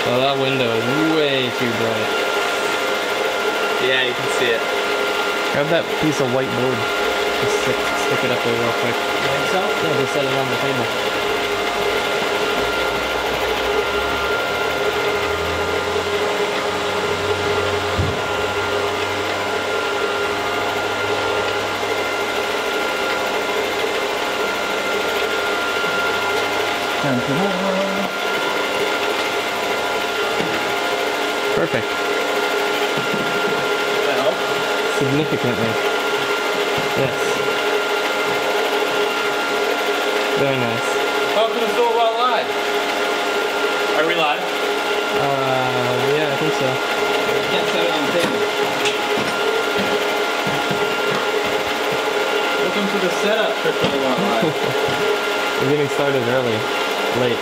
Oh, that window is way too bright. Yeah, you can see it. Grab that piece of white board. Just stick it up there real quick. You think so? Yeah, just set it on the table. Perfect. Does that help? Significantly. Yes. Very nice. Welcome to Filabot Live. Are we live? Yeah, I think so. You can't set it on the table. Welcome to the setup for Filabot Live. We're getting started early. Late.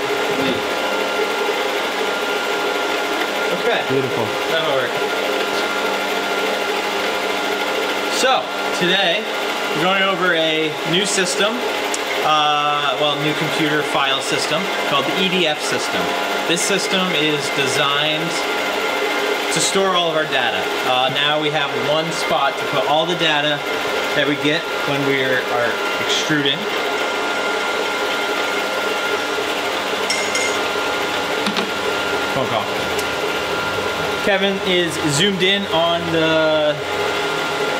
Okay. Beautiful. That'll work. So, today, we're going over a new system, new computer file system called the EDF system. This system is designed to store all of our data. Now we have one spot to put all the data that we get when we are extruding. Phone call. Kevin is zoomed in on the,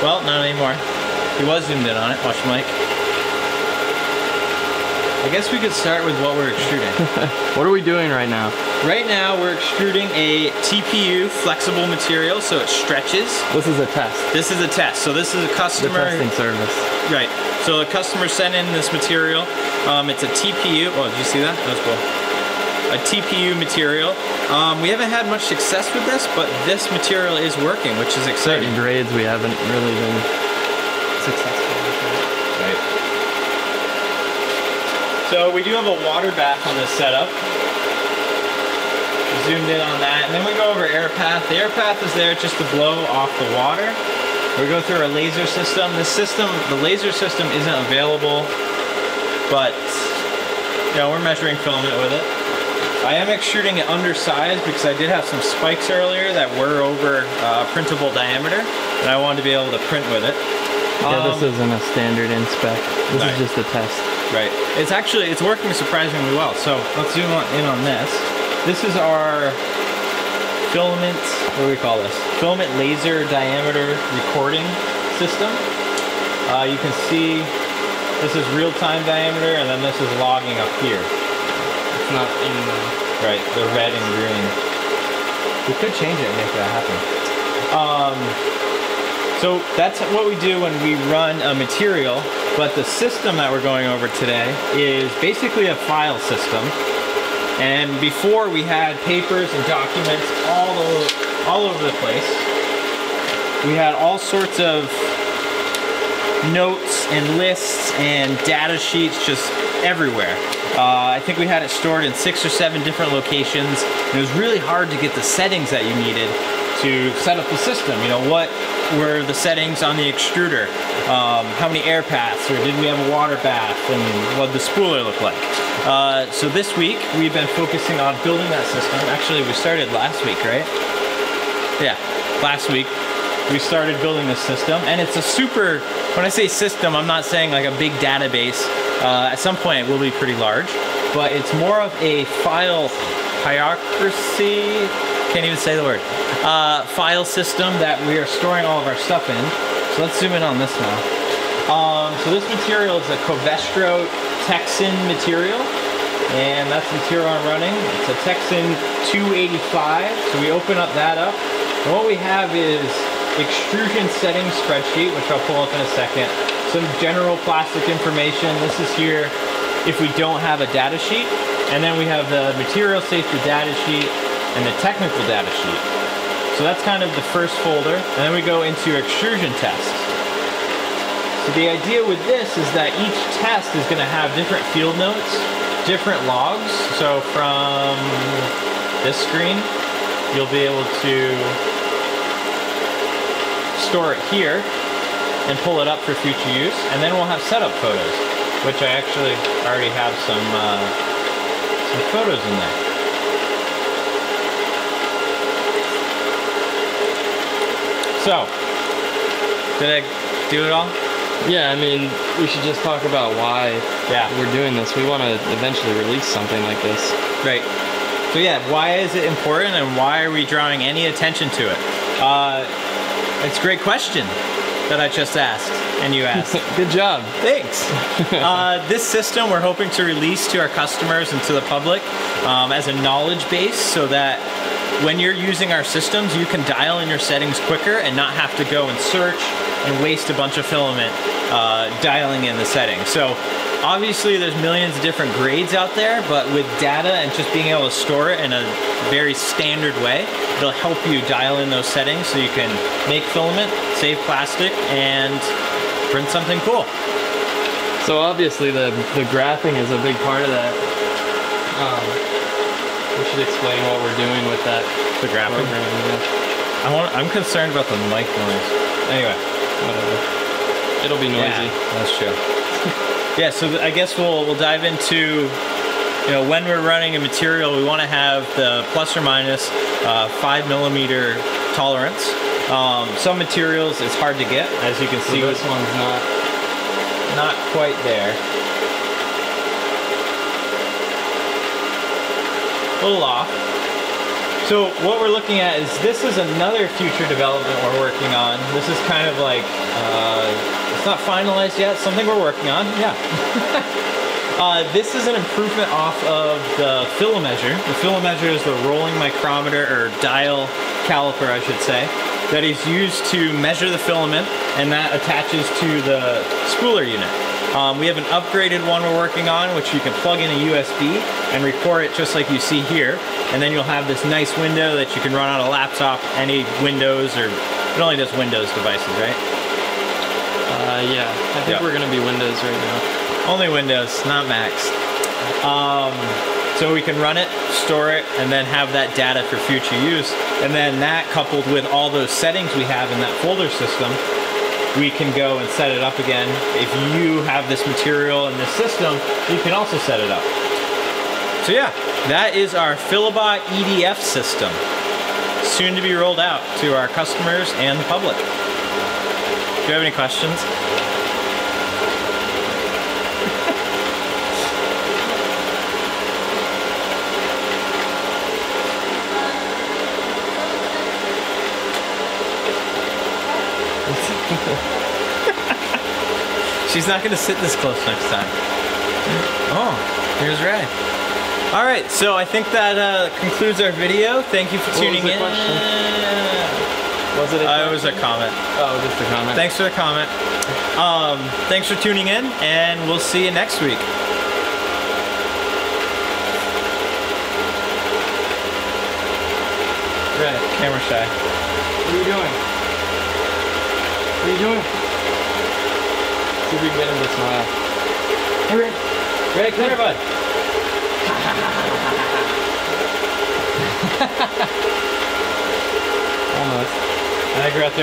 well, not anymore. He was zoomed in on it. Watch Mike. I guess we could start with what we're extruding. What are we doing right now? Right now we're extruding a TPU flexible material so it stretches. This is a test. This is a test. So this is a customer. The testing service. Right. So the customer sent in this material. It's a TPU. Oh, did you see that? That was cool. A TPU material. We haven't had much success with this, but this material is working, which is exciting. Certain grades we haven't really been successful with. Right. So we do have a water bath on this setup. Zoomed in on that, and then we go over air path. The air path is there just to blow off the water. We go through our laser system. The laser system isn't available, but we're measuring filament with it. I am extruding it undersized because I did have some spikes earlier that were over printable diameter, and I wanted to be able to print with it. Yeah, this isn't a standard inspec. This is just a test. Right. It's working surprisingly well. So let's zoom in on this. This is our filament, what do we call this? Filament laser diameter recording system. You can see this is real-time diameter, and then this is logging up here. It's not in right, the red and green. We could change it and make that happen. So that's what we do when we run a material, but the system that we're going over today is basically a file system. And before we had papers and documents all over the place. We had all sorts of notes and lists and data sheets just everywhere. I think we had it stored in 6 or 7 different locations. And it was really hard to get the settings that you needed to set up the system. What were the settings on the extruder? How many air paths, or did we have a water bath, and what did the spooler look like? So this week we've been focusing on building that system. Actually, we started last week, right? Yeah, last week we started building this system, and it's a super, when I say system, I'm not saying like a big database. At some point it will be pretty large, but it's more of a file hierarchy, can't even say the word, file system that we are storing all of our stuff in. So let's zoom in on this now. So this material is a Covestro Texan material, and that's the material I'm running. It's a Texan 285, so we open up that up, and what we have is extrusion settings spreadsheet, which I'll pull up in a second. Some general plastic information. This is here if we don't have a data sheet, and then we have the material safety data sheet and the technical data sheet. So that's kind of the first folder, and then we go into extrusion test. So the idea with this is that each test is going to have different field notes, different logs. So from this screen, you'll be able to store it here and pull it up for future use, and then we'll have setup photos, which I actually already have some photos in there. So, did I do it all? Yeah, I mean, we should just talk about why we're doing this. We want to eventually release something like this. Right. So yeah, why is it important and why are we drawing any attention to it? It's a great question that I just asked and you asked. Good job. Thanks. This system we're hoping to release to our customers and to the public as a knowledge base so that when you're using our systems, you can dial in your settings quicker and not have to go and search and waste a bunch of filament dialing in the settings. So obviously there's millions of different grades out there, but with data and just being able to store it in a very standard way, it'll help you dial in those settings so you can make filament, save plastic, and print something cool. So obviously the graphing is a big part of that. We should explain what we're doing with that. The graphing? Yeah. I'm concerned about the mic noise. Anyway. Whatever. It'll be noisy. Yeah, that's true. Yeah, so I guess we'll dive into, you know, when we're running a material, we want to have the plus or minus 5 millimeter tolerance. Some materials it's hard to get, as you can see. So this one's not quite there. A little off. So what we're looking at is this is another future development we're working on. This is kind of like, it's not finalized yet, something we're working on, yeah. This is an improvement off of the Filameasure. The Filameasure is the rolling micrometer, or dial caliper I should say, that is used to measure the filament, and that attaches to the spooler unit. We have an upgraded one we're working on, which you can plug in a USB and record it just like you see here. And then you'll have this nice window that you can run on a laptop, any Windows, or it only does Windows devices, right? Yeah, I think we're gonna be Windows right now. Only Windows, not Macs. So we can run it, store it, and then have that data for future use. And then that coupled with all those settings we have in that folder system, we can go and set it up again. If you have this material in this system, you can also set it up. So yeah, that is our Filabot EDF system, soon to be rolled out to our customers and the public. Do you have any questions? She's not gonna sit this close next time. Oh, here's Ray. All right, so I think that concludes our video. Thank you for tuning in. Was it a question? It was a comment. Oh, just a comment. Thanks for the comment. Thanks for tuning in, and we'll see you next week. Ray, Camera shy. what are you doing? What are you doing? See if we can get him to smile. Hey, Ray. Ray, come here, bud. Almost. I think we're out there.